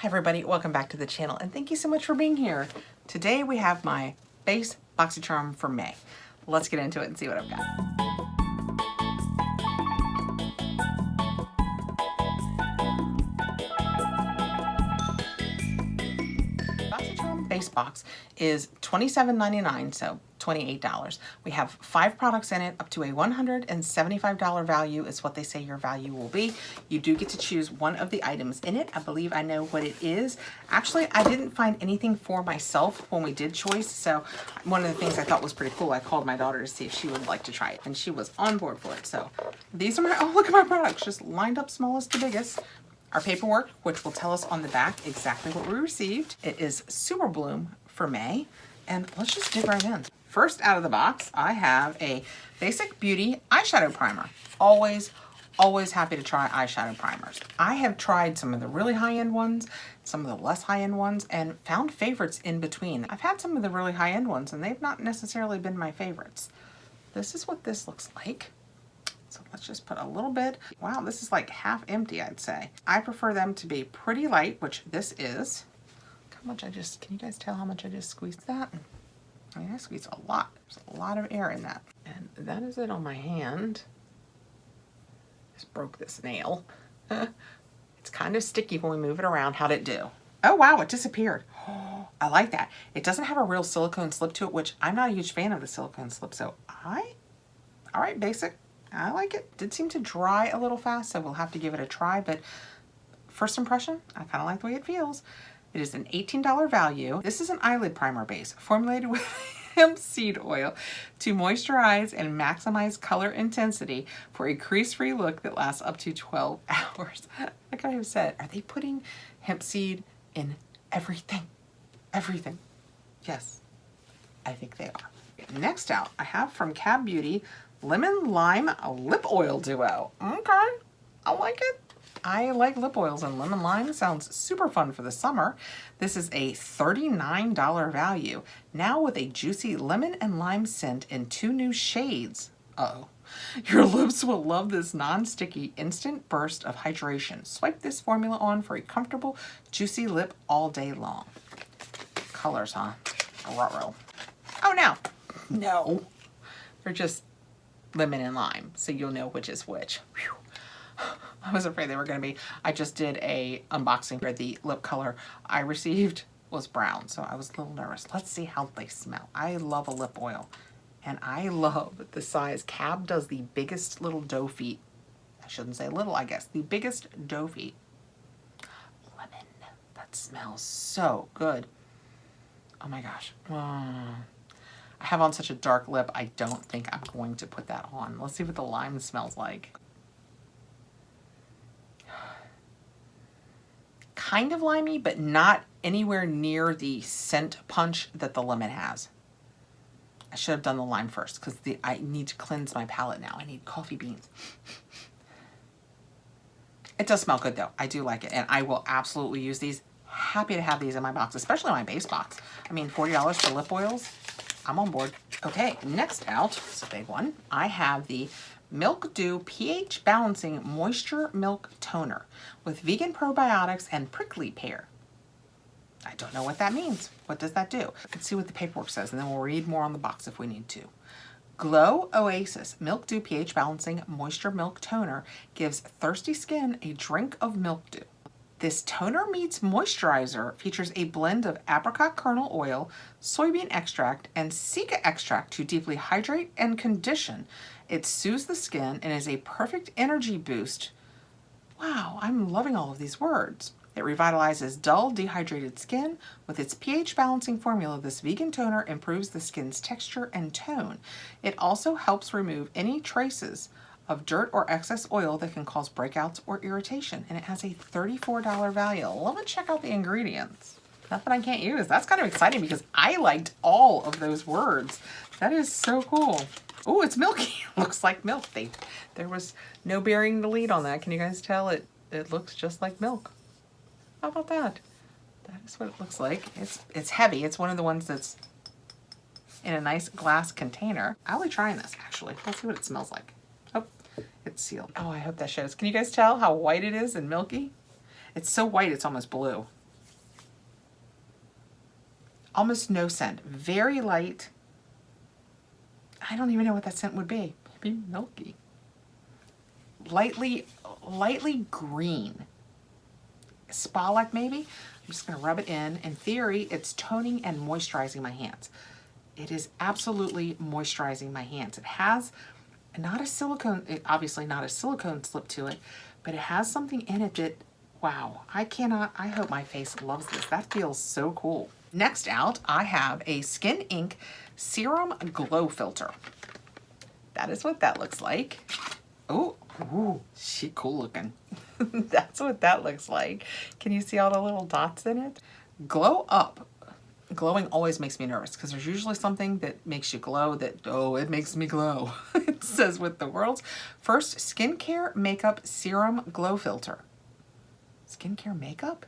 Hi everybody, welcome back to the channel and thank you so much for being here. Today we have my base BoxyCharm for May. Let's get into it and see what I've got. BoxyCharm base box is $27.99, so $28. We have 5 products in it, up to a $175 value is what they say your value will be. You do get to choose one of the items in it. I believe I know what it is. Actually, I didn't find anything for myself when we did choice, so one of the things I thought was pretty cool, I called my daughter to see if she would like to try it, and she was on board for it. So these are my, oh, look at my products, just lined up smallest to biggest. Our paperwork, which will tell us on the back exactly what we received. It is Super Bloom for May, and let's just dig right in. First out of the box, I have a Basic Beauty eyeshadow primer. Always happy to try eyeshadow primers. I have tried some of the really high-end ones, some of the less high-end ones, and found favorites in between. I've had some of the really high-end ones, and they've not necessarily been my favorites. This is what this looks like. So let's just put a little bit. Wow, this is like half empty, I'd say. I prefer them to be pretty light, which this is. How much I just, can you guys tell how much I just squeezed that? I mean, I squeezed a lot. There's a lot of air in that. And that is it on my hand. Just broke this nail. It's kind of sticky when we move it around. How'd it do? Oh, wow, it disappeared. Oh, I like that. It doesn't have a real silicone slip to it, which I'm not a huge fan of the silicone slip. So all right, Basic. I like it. Did seem to dry a little fast, so we'll have to give it a try, but first impression, I kind of like the way it feels. It is an $18 value. This is an eyelid primer base formulated with hemp seed oil to moisturize and maximize color intensity for a crease-free look that lasts up to 12 hours. Like I have said, are they putting hemp seed in everything? Everything. Yes, I think they are. Next out, I have from Cab Beauty Lemon Lime Lip Oil Duo. Okay, I like it. I like lip oils, and lemon lime sounds super fun for the summer. This is a $39 value, now with a juicy lemon and lime scent in 2 new shades. Uh-oh. Your lips will love this non-sticky instant burst of hydration. Swipe this formula on for a comfortable, juicy lip all day long. Colors, huh? Ruh-roh. Oh, no. They're just lemon and lime, so you'll know which is which. Whew. I was afraid they were going to be. I just did a unboxing where the lip color I received was brown, so I was a little nervous. Let's see how they smell. I love a lip oil, and I love the size. Cab does the biggest little doe feet. I shouldn't say little, I guess. The biggest doe feet. Lemon. That smells so good. Oh my gosh. I have on such a dark lip, I don't think I'm going to put that on. Let's see what the lime smells like. Kind of limey, but not anywhere near the scent punch that the lemon has. I should have done the lime first because I need to cleanse my palate now. I need coffee beans. It does smell good though. I do like it, and I will absolutely use these. Happy to have these in my box, especially my base box. I mean, $40 for lip oils. I'm on board. Okay, next out, it's a big one. I have the Milk Dew pH Balancing Moisture Milk Toner with vegan probiotics and prickly pear. I don't know what that means. What does that do? Let's see what the paperwork says, and then we'll read more on the box if we need to. Glow Oasis Milk Dew pH Balancing Moisture Milk Toner gives thirsty skin a drink of milk dew. This toner meets moisturizer features a blend of apricot kernel oil, soybean extract, and cica extract to deeply hydrate and condition. It soothes the skin and is a perfect energy boost. Wow, I'm loving all of these words. It revitalizes dull, dehydrated skin. With its pH balancing formula, this vegan toner improves the skin's texture and tone. It also helps remove any traces of dirt or excess oil that can cause breakouts or irritation, and it has a $34 value. Let me check out the ingredients. Nothing I can't use. That's kind of exciting because I liked all of those words. That is so cool. Oh, it's milky. Looks like milk. There was no burying the lead on that. Can you guys tell? It looks just like milk. How about that? That is what it looks like. It's heavy. It's one of the ones that's in a nice glass container. I'll be trying this actually. Let's see what it smells like. Oh, it's sealed. Oh, I hope that shows. Can you guys tell how white it is and milky? It's so white it's almost blue. Almost no scent, very light. I don't even know what that scent would be. Maybe milky. Lightly green. Spa-like maybe. I'm just gonna rub it in. In theory, it's toning and moisturizing my hands. It is absolutely moisturizing my hands. It has not a silicone, obviously not a silicone slip to it, but it has something in it that, wow, I hope my face loves this. That feels so cool. Next out, I have a Skin Inc. Serum Glow Filter. That is what that looks like. Oh, ooh, she cool looking. That's what that looks like. Can you see all the little dots in it? Glow Up. Glowing always makes me nervous because there's usually something that makes you glow that, oh, it makes me glow. It says with the world's first skincare makeup serum glow filter. Skincare makeup?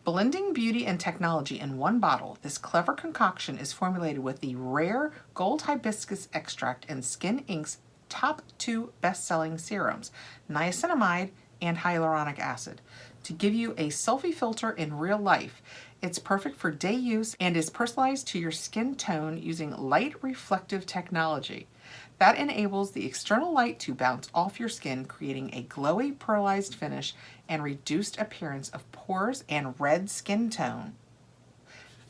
Blending beauty and technology in one bottle, this clever concoction is formulated with the rare gold hibiscus extract and Skin Inc.'s top 2 best-selling serums, niacinamide and hyaluronic acid, to give you a selfie filter in real life. It's perfect for day use and is personalized to your skin tone using light reflective technology. That enables the external light to bounce off your skin, creating a glowy, pearlized finish and reduced appearance of pores and red skin tone.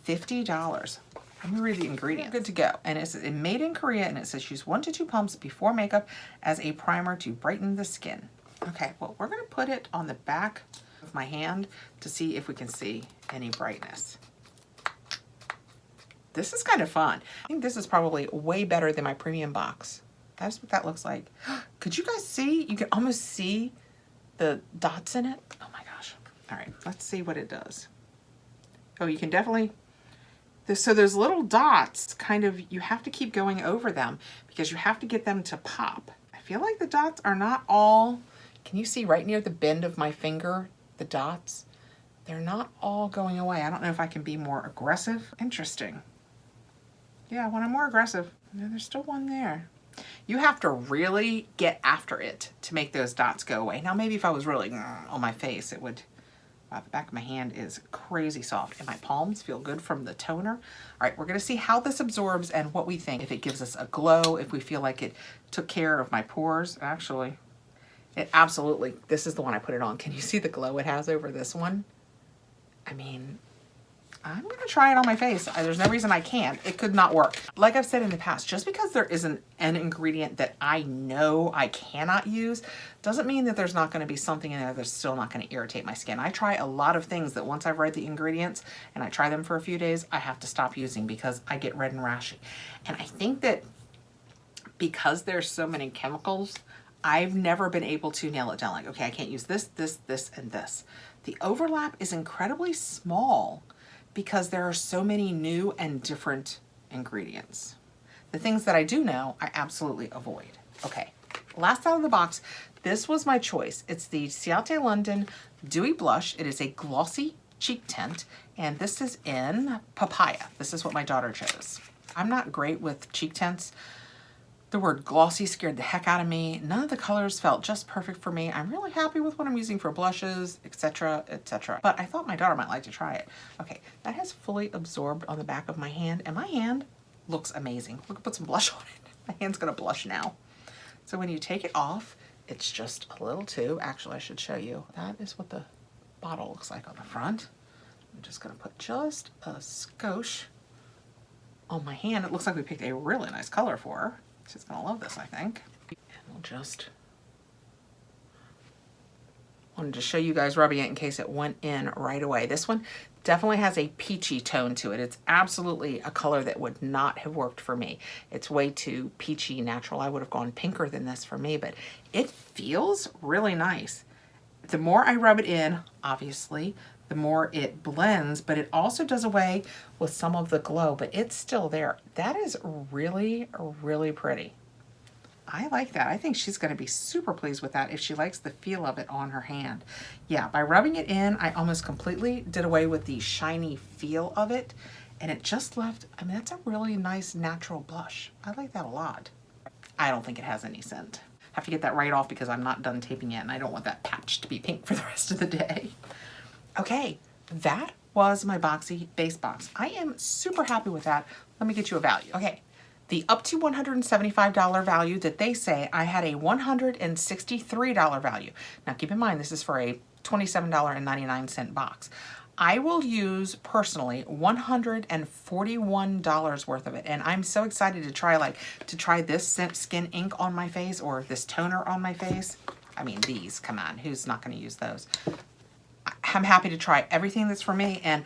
$50. Let me read the ingredients. Good to go. And it's made in Korea, and it says use 1 to 2 pumps before makeup as a primer to brighten the skin. Okay, well, we're going to put it on the back of my hand to see if we can see any brightness. This is kind of fun. I think this is probably way better than my premium box. That's what that looks like. Could you guys see? You can almost see the dots in it. Oh my gosh. All right, let's see what it does. Oh, you can definitely, so those little dots kind of, you have to keep going over them because you have to get them to pop. I feel like the dots are not all, can you see right near the bend of my finger, the dots? They're not all going away. I don't know if I can be more aggressive. Interesting. Yeah, when I'm more aggressive, there's still one there. You have to really get after it to make those dots go away. Now, maybe if I was really on my face, it would, wow, the back of my hand is crazy soft and my palms feel good from the toner. All right, we're gonna see how this absorbs and what we think, if it gives us a glow, if we feel like it took care of my pores. Actually, it absolutely, this is the one I put it on. Can you see the glow it has over this one? I mean, I'm gonna try it on my face. There's no reason I can't. It could not work. Like I've said in the past, just because there isn't an ingredient that I know I cannot use, doesn't mean that there's not gonna be something in there that's still not gonna irritate my skin. I try a lot of things that once I've read the ingredients and I try them for a few days, I have to stop using because I get red and rashy. And I think that because there's so many chemicals, I've never been able to nail it down. Like, okay, I can't use this, this, this, and this. The overlap is incredibly small because there are so many new and different ingredients. The things that I do know, I absolutely avoid. Okay, last out of the box, this was my choice. It's the Ciate London Dewy Blush. It is a glossy cheek tint, and this is in Papaya. This is what my daughter chose. I'm not great with cheek tints. The word glossy scared the heck out of me. None of the colors felt just perfect for me. I'm really happy with what I'm using for blushes, etc., etc. But I thought my daughter might like to try it. Okay, that has fully absorbed on the back of my hand, and my hand looks amazing. We're gonna put some blush on it. My hand's gonna blush now. So when you take it off, it's just a little tube. Actually, I should show you. That is what the bottle looks like on the front. I'm just gonna put just a skosh on my hand. It looks like we picked a really nice color for her. She's gonna love this, I think. And we'll just, wanted to show you guys rubbing it in case it went in right away. This one definitely has a peachy tone to it. It's absolutely a color that would not have worked for me. It's way too peachy natural. I would have gone pinker than this for me, but it feels really nice. The more I rub it in, obviously, the more it blends, but it also does away with some of the glow, but it's still there. That is really, really pretty. I like that. I think she's gonna be super pleased with that if she likes the feel of it on her hand. Yeah, by rubbing it in, I almost completely did away with the shiny feel of it, and it just left, I mean, that's a really nice natural blush. I like that a lot. I don't think it has any scent. Have to get that right off because I'm not done taping yet, and I don't want that patch to be pink for the rest of the day. Okay, that was my Boxy base box. I am super happy with that. Let me get you a value. Okay, the up to $175 value that they say, I had a $163 value. Now keep in mind, this is for a $27.99 box. I will use personally $141 worth of it, and I'm so excited to try this skin ink on my face or this toner on my face. I mean, these, come on, who's not going to use those? I'm happy to try everything that's for me, and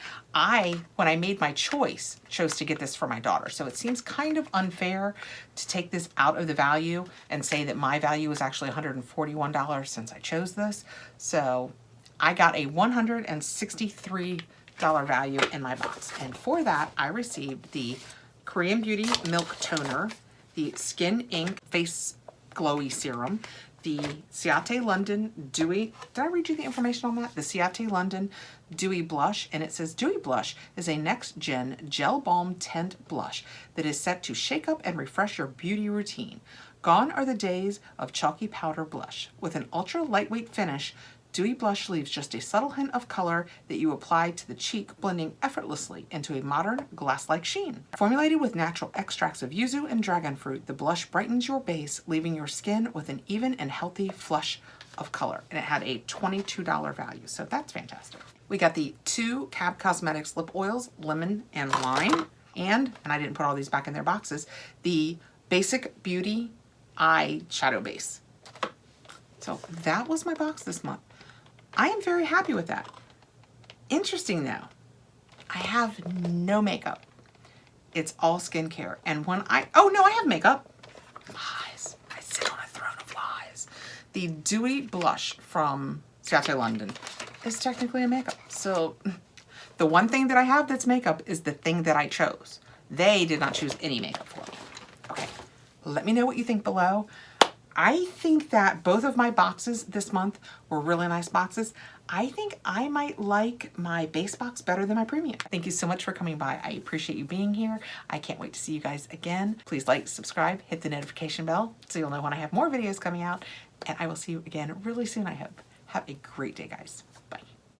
when I made my choice, chose to get this for my daughter. So it seems kind of unfair to take this out of the value and say that my value is actually $141 since I chose this. So I got a $163 value in my box. And for that, I received the Korean Beauty Milk Toner, the Skin Ink Face Glowy Serum, the Ciate London Dewy, did I read you the information on that? The Ciate London Dewy Blush, and it says Dewy Blush is a next-gen gel balm tint blush that is set to shake up and refresh your beauty routine. Gone are the days of chalky powder blush. With an ultra lightweight finish, Dewy Blush leaves just a subtle hint of color that you apply to the cheek, blending effortlessly into a modern glass-like sheen. Formulated with natural extracts of yuzu and dragon fruit, the blush brightens your base, leaving your skin with an even and healthy flush of color. And it had a $22 value, so that's fantastic. We got the two CAB Cosmetics lip oils, lemon and lime, and I didn't put all these back in their boxes, the Basic Beauty eye shadow base. So that was my box this month. I am very happy with that. Interesting though, I have no makeup. It's all skincare. And oh no, I have makeup. Lies. I sit on a throne of lies. The Dewy Blush from Ciate London is technically a makeup. So the one thing that I have that's makeup is the thing that I chose. They did not choose any makeup for me. Okay, let me know what you think below. I think that both of my boxes this month were really nice boxes. I think I might like my base box better than my premium. Thank you so much for coming by. I appreciate you being here. I can't wait to see you guys again. Please like, subscribe, hit the notification bell so you'll know when I have more videos coming out. And I will see you again really soon, I hope. Have a great day, guys.